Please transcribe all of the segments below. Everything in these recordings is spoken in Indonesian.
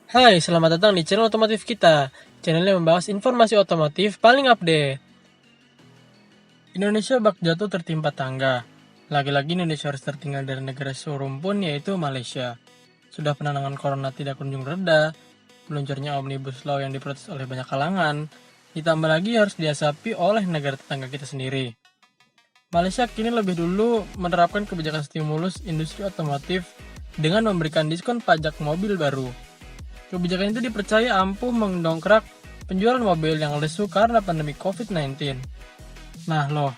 Hai, selamat datang di channel otomotif kita. Channel yang membahas informasi otomotif paling update. Indonesia bak jatuh tertimpa tangga. Lagi-lagi Indonesia harus tertinggal dari negara serumpun yaitu Malaysia. Sudah penanganan corona tidak kunjung reda, meluncurnya Omnibus Law yang diprotes oleh banyak kalangan, ditambah lagi harus diasapi oleh negara tetangga kita sendiri. Malaysia kini lebih dulu menerapkan kebijakan stimulus industri otomotif dengan memberikan diskon pajak mobil baru. Kebijakan itu dipercaya ampuh mendongkrak penjualan mobil yang lesu karena pandemi COVID-19. Nah loh,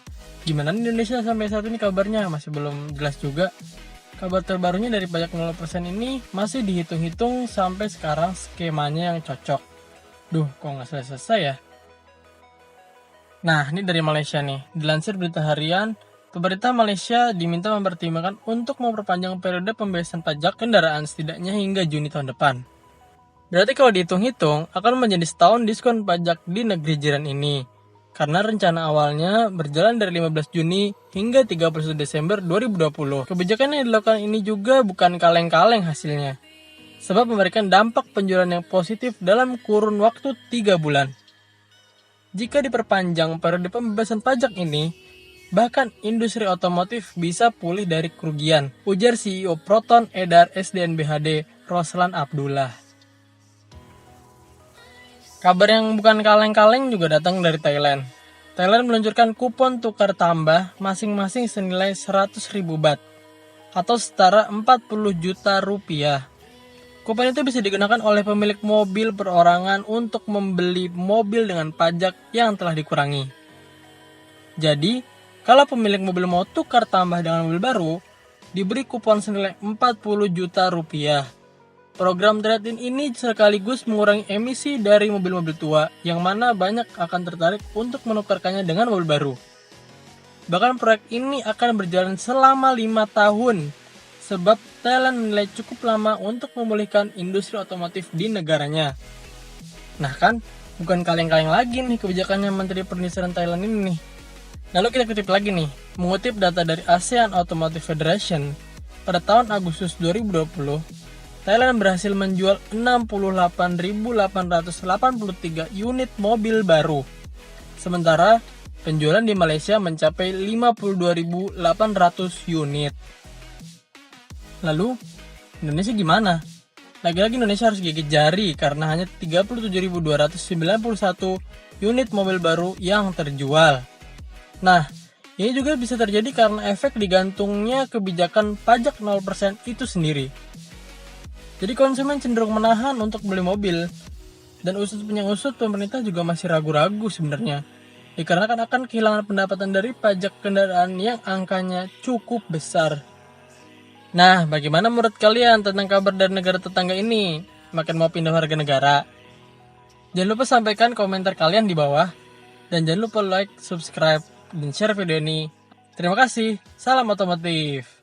gimana nih Indonesia sampai saat ini kabarnya? Masih belum jelas juga. Kabar terbarunya dari pajak 0% ini masih dihitung-hitung sampai sekarang skemanya yang cocok. Duh, kok nggak selesai-selesai ya? Nah, ini dari Malaysia nih. Dilansir berita harian, pemerintah Malaysia diminta mempertimbangkan untuk memperpanjang periode pembebasan pajak kendaraan setidaknya hingga Juni tahun depan. Berarti kalau dihitung-hitung, akan menjadi setahun diskon pajak di negeri jiran ini. Karena rencana awalnya berjalan dari 15 Juni hingga 31 Desember 2020. Kebijakan yang dilakukan ini juga bukan kaleng-kaleng hasilnya. Sebab memberikan dampak penjualan yang positif dalam kurun waktu 3 bulan. Jika diperpanjang periode pembebasan pajak ini, bahkan industri otomotif bisa pulih dari kerugian, ujar CEO Proton Edar SDNBHD Roslan Abdullah. Kabar yang bukan kaleng-kaleng juga datang dari Thailand. Thailand meluncurkan kupon tukar tambah masing-masing senilai 100.000 baht atau setara 40 juta rupiah. Kupon itu bisa digunakan oleh pemilik mobil perorangan untuk membeli mobil dengan pajak yang telah dikurangi. Jadi, kalau pemilik mobil mau tukar tambah dengan mobil baru, diberi kupon senilai 40 juta rupiah. Program trade-in ini sekaligus mengurangi emisi dari mobil-mobil tua yang mana banyak akan tertarik untuk menukarkannya dengan mobil baru. Bahkan proyek ini akan berjalan selama 5 tahun sebab Thailand menilai cukup lama untuk memulihkan industri otomotif di negaranya. Nah kan, bukan kaleng-kaleng lagi nih kebijakannya Menteri Perindustrian Thailand ini nih. Lalu kita kutip lagi nih, mengutip data dari ASEAN Automotive Federation, pada tahun Agustus 2020, Thailand berhasil menjual 68.883 unit mobil baru. Sementara penjualan di Malaysia mencapai 52.800 unit. Lalu, Indonesia gimana? Lagi-lagi Indonesia harus gigit jari karena hanya 37.291 unit mobil baru yang terjual. Nah, ini juga bisa terjadi karena efek digantungnya kebijakan pajak 0% itu sendiri. Jadi konsumen cenderung menahan untuk beli mobil. Dan usut punya usut, pemerintah juga masih ragu-ragu sebenarnya. Dikarenakan akan kehilangan pendapatan dari pajak kendaraan yang angkanya cukup besar. Nah, bagaimana menurut kalian tentang kabar dari negara tetangga ini? Makin mau pindah warga negara? Jangan lupa sampaikan komentar kalian di bawah. Dan jangan lupa like, subscribe, dan share video ini. Terima kasih. Salam otomotif.